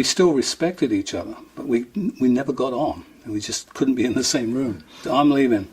We still respected each other, but we never got on. We just couldn't be in the same room. I'm leaving.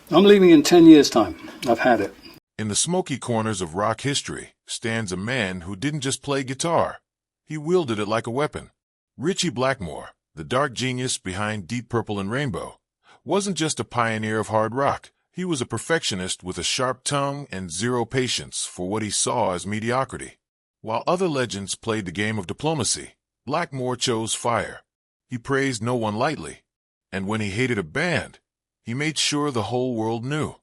I'm leaving in 10 years' time. I've had it. In the smoky corners of rock history stands a man who didn't just play guitar. He wielded it like a weapon. Ritchie Blackmore, the dark genius behind Deep Purple and Rainbow, wasn't just a pioneer of hard rock. He was a perfectionist with a sharp tongue and zero patience for what he saw as mediocrity. While other legends played the game of diplomacy, Blackmore chose fire. He praised no one lightly, and when he hated a band, he made sure the whole world knew.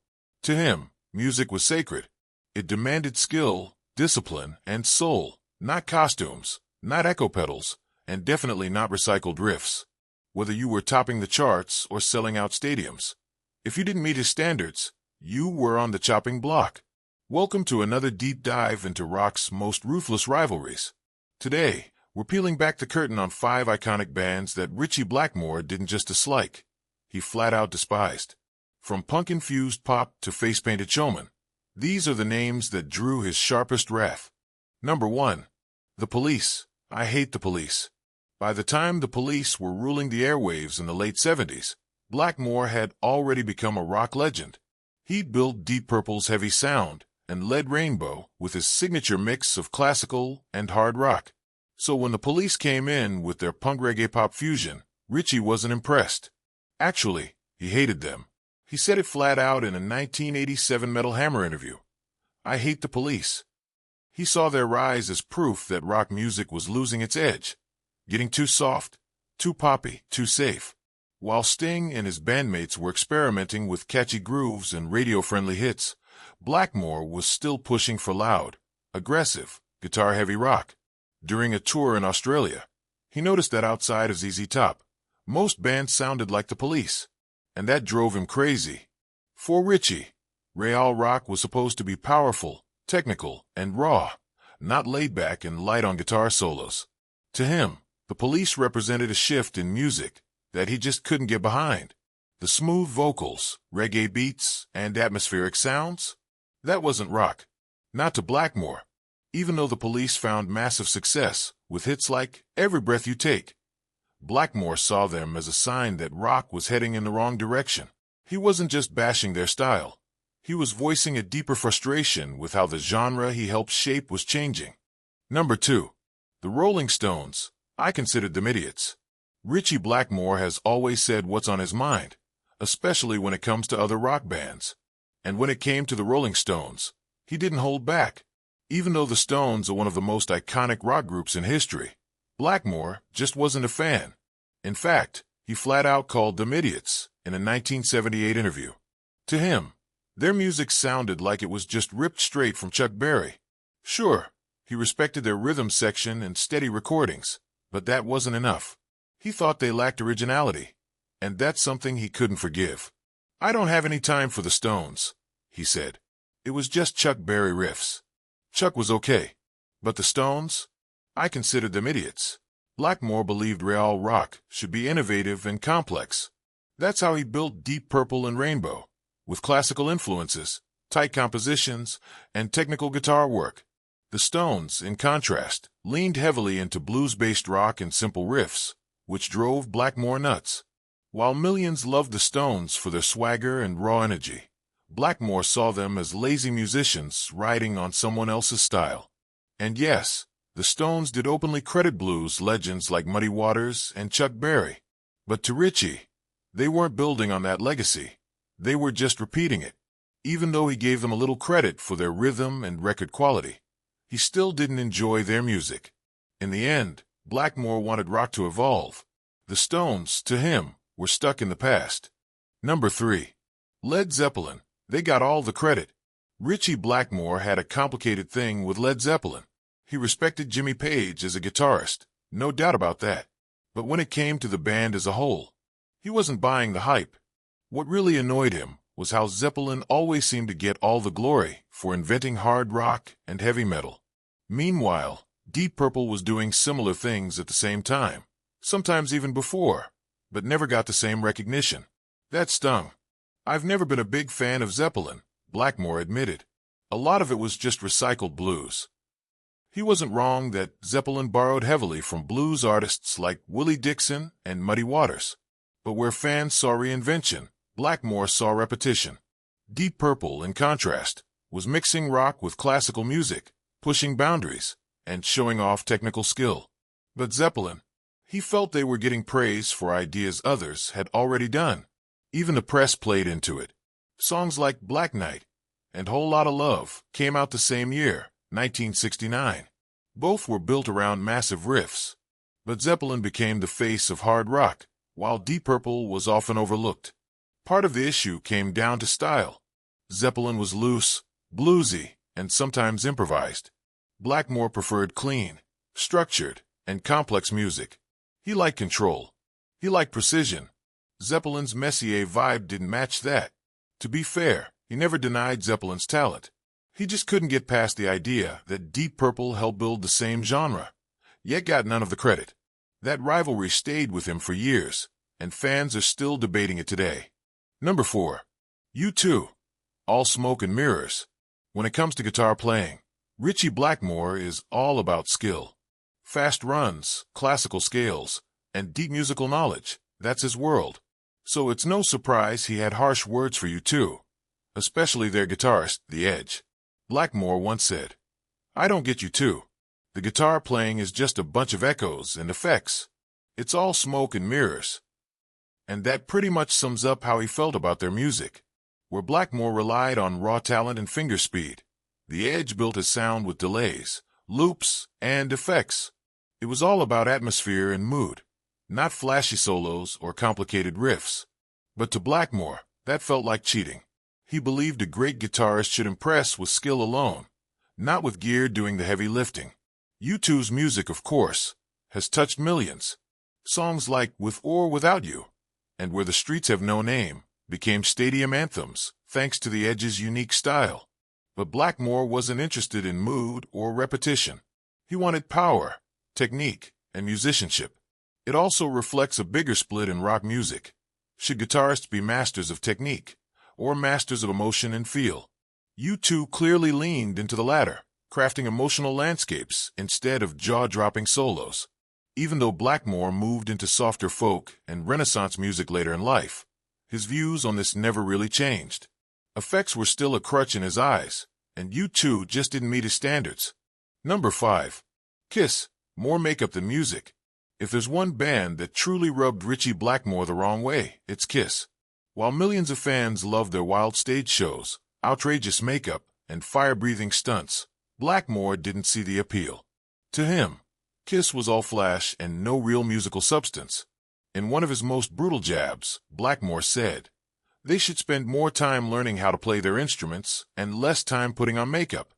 To him, music was sacred. It demanded skill, discipline, and soul, not costumes, not echo pedals, and definitely not recycled riffs. Whether you were topping the charts or selling out stadiums, if you didn't meet his standards, you were on the chopping block. Welcome to another deep dive into rock's most ruthless rivalries. Today, we're peeling back the curtain on 5 iconic bands that Ritchie Blackmore didn't just dislike, he flat-out despised. From punk-infused pop to face-painted showmen, these are the names that drew his sharpest wrath. Number 1. The Police. I hate the Police. By the time the Police were ruling the airwaves in the late 70s, Blackmore had already become a rock legend. He'd built Deep Purple's heavy sound and led Rainbow with his signature mix of classical and hard rock. So when the Police came in with their punk reggae pop fusion, Ritchie wasn't impressed. Actually, he hated them. He said it flat out in a 1987 Metal Hammer interview. I hate the Police. He saw their rise as proof that rock music was losing its edge, getting too soft, too poppy, too safe. While Sting and his bandmates were experimenting with catchy grooves and radio-friendly hits, Blackmore was still pushing for loud, aggressive, guitar-heavy rock. During a tour in Australia, he noticed that outside of ZZ Top, most bands sounded like the Police, and that drove him crazy. For Ritchie, real rock was supposed to be powerful, technical, and raw, not laid back and light on guitar solos. To him, the Police represented a shift in music that he just couldn't get behind. The smooth vocals, reggae beats, and atmospheric sounds? That wasn't rock. Not to Blackmore. Even though the Police found massive success with hits like Every Breath You Take, Blackmore saw them as a sign that rock was heading in the wrong direction. He wasn't just bashing their style. He was voicing a deeper frustration with how the genre he helped shape was changing. Number 2. The Rolling Stones. I considered them idiots. Ritchie Blackmore has always said what's on his mind, especially when it comes to other rock bands. And when it came to the Rolling Stones, he didn't hold back. Even though the Stones are one of the most iconic rock groups in history, Blackmore just wasn't a fan. In fact, he flat out called them idiots in a 1978 interview. To him, their music sounded like it was just ripped straight from Chuck Berry. Sure, he respected their rhythm section and steady recordings, but that wasn't enough. He thought they lacked originality, and that's something he couldn't forgive. I don't have any time for the Stones, he said. It was just Chuck Berry riffs. Chuck was okay, but the Stones? I considered them idiots. Blackmore believed real rock should be innovative and complex. That's how he built Deep Purple and Rainbow, with classical influences, tight compositions, and technical guitar work. The Stones, in contrast, leaned heavily into blues-based rock and simple riffs, which drove Blackmore nuts. While millions loved the Stones for their swagger and raw energy, Blackmore saw them as lazy musicians riding on someone else's style. And yes, the Stones did openly credit blues legends like Muddy Waters and Chuck Berry. But to Ritchie, they weren't building on that legacy. They were just repeating it. Even though he gave them a little credit for their rhythm and record quality, he still didn't enjoy their music. In the end, Blackmore wanted rock to evolve. The Stones, to him, were stuck in the past. Number 3. Led Zeppelin. They got all the credit. Ritchie Blackmore had a complicated thing with Led Zeppelin. He respected Jimmy Page as a guitarist, no doubt about that. But when it came to the band as a whole, he wasn't buying the hype. What really annoyed him was how Zeppelin always seemed to get all the glory for inventing hard rock and heavy metal. Meanwhile, Deep Purple was doing similar things at the same time, sometimes even before, but never got the same recognition. That stung. I've never been a big fan of Zeppelin, Blackmore admitted. A lot of it was just recycled blues. He wasn't wrong that Zeppelin borrowed heavily from blues artists like Willie Dixon and Muddy Waters. But where fans saw reinvention, Blackmore saw repetition. Deep Purple, in contrast, was mixing rock with classical music, pushing boundaries, and showing off technical skill. But Zeppelin, he felt they were getting praise for ideas others had already done. Even the press played into it. Songs like Black Knight and Whole Lotta Love came out the same year, 1969. Both were built around massive riffs. But Zeppelin became the face of hard rock, while Deep Purple was often overlooked. Part of the issue came down to style. Zeppelin was loose, bluesy, and sometimes improvised. Blackmore preferred clean, structured, and complex music. He liked control. He liked precision. Zeppelin's Messier vibe didn't match that. To be fair, he never denied Zeppelin's talent. He just couldn't get past the idea that Deep Purple helped build the same genre, yet got none of the credit. That rivalry stayed with him for years, and fans are still debating it today. Number 4. U2. All smoke and mirrors. When it comes to guitar playing, Ritchie Blackmore is all about skill. Fast runs, classical scales, and deep musical knowledge, that's his world. So it's no surprise he had harsh words for U2, especially their guitarist, The Edge. Blackmore once said, "I don't get U2. The guitar playing is just a bunch of echoes and effects. It's all smoke and mirrors." And that pretty much sums up how he felt about their music. Where Blackmore relied on raw talent and finger speed, The Edge built his sound with delays, loops, and effects. It was all about atmosphere and mood, not flashy solos or complicated riffs. But to Blackmore, that felt like cheating. He believed a great guitarist should impress with skill alone, not with gear doing the heavy lifting. U2's music, of course, has touched millions. Songs like With or Without You and Where the Streets Have No Name became stadium anthems thanks to The Edge's unique style. But Blackmore wasn't interested in mood or repetition. He wanted power, technique, and musicianship. It also reflects a bigger split in rock music. Should guitarists be masters of technique or masters of emotion and feel? U2 clearly leaned into the latter, crafting emotional landscapes instead of jaw-dropping solos. Even though Blackmore moved into softer folk and Renaissance music later in life, his views on this never really changed. Effects were still a crutch in his eyes, and U2 just didn't meet his standards. Number 5. Kiss. More makeup than music. If there's one band that truly rubbed Ritchie Blackmore the wrong way, it's Kiss. While millions of fans loved their wild stage shows, outrageous makeup, and fire-breathing stunts, Blackmore didn't see the appeal. To him, Kiss was all flash and no real musical substance. In one of his most brutal jabs, Blackmore said, "They should spend more time learning how to play their instruments and less time putting on makeup."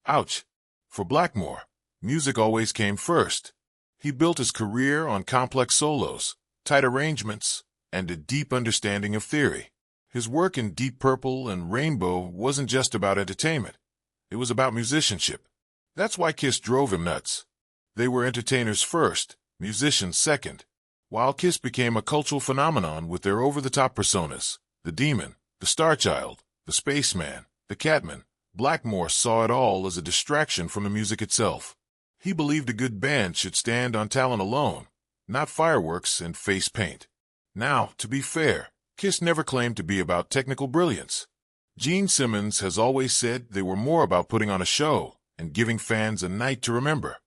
Ouch. For Blackmore, music always came first. He built his career on complex solos, tight arrangements, and a deep understanding of theory. His work in Deep Purple and Rainbow wasn't just about entertainment. It was about musicianship. That's why Kiss drove him nuts. They were entertainers first, musicians second. While Kiss became a cultural phenomenon with their over-the-top personas, the Demon, the Starchild, the Spaceman, the Catman, Blackmore saw it all as a distraction from the music itself. He believed a good band should stand on talent alone, not fireworks and face paint. Now, to be fair, Kiss never claimed to be about technical brilliance. Gene Simmons has always said they were more about putting on a show and giving fans a night to remember.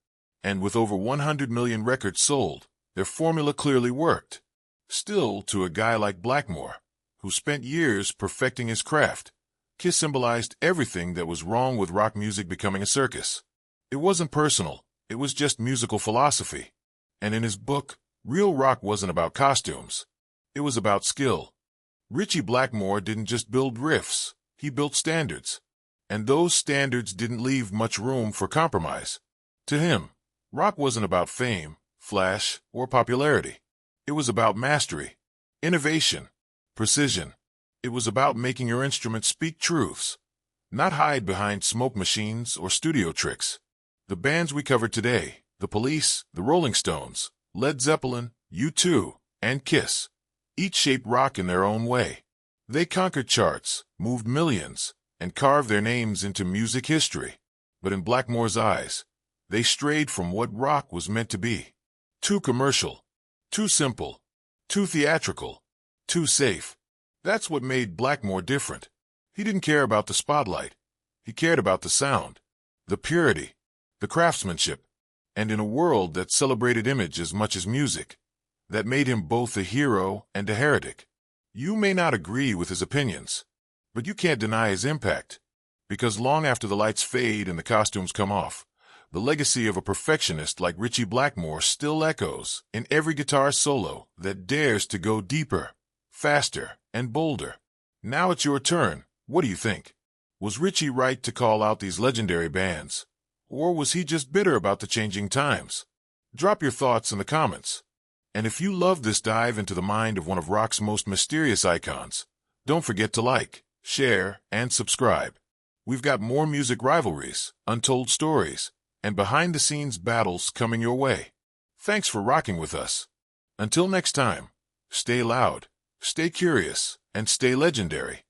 And with over 100 million records sold, their formula clearly worked. Still, to a guy like Blackmore, who spent years perfecting his craft, Kiss symbolized everything that was wrong with rock music becoming a circus. It wasn't personal, it was just musical philosophy. And in his book, Real Rock wasn't about costumes. It was about skill. Ritchie Blackmore didn't just build riffs, he built standards. And those standards didn't leave much room for compromise. To him, rock wasn't about fame, flash, or popularity. It was about mastery, innovation, precision. It was about making your instrument speak truths, not hide behind smoke machines or studio tricks. The bands we covered today, The Police, The Rolling Stones, Led Zeppelin, U2, and Kiss, each shaped rock in their own way. They conquered charts, moved millions, and carved their names into music history. But in Blackmore's eyes, They strayed from what rock was meant to be. Too commercial, too simple, too theatrical, too safe. That's what made Blackmore different. He didn't care about the spotlight. He cared about the sound, the purity, the craftsmanship, and in a world that celebrated image as much as music, that made him both a hero and a heretic. You may not agree with his opinions, but you can't deny his impact, because long after the lights fade and the costumes come off, the legacy of a perfectionist like Ritchie Blackmore still echoes in every guitar solo that dares to go deeper, faster, and bolder. Now it's your turn. What do you think? Was Ritchie right to call out these legendary bands? Or was he just bitter about the changing times? Drop your thoughts in the comments. And if you love this dive into the mind of one of rock's most mysterious icons, don't forget to like, share, and subscribe. We've got more music rivalries, untold stories, and behind-the-scenes battles coming your way. Thanks for rocking with us. Until next time, stay loud, stay curious, and stay legendary.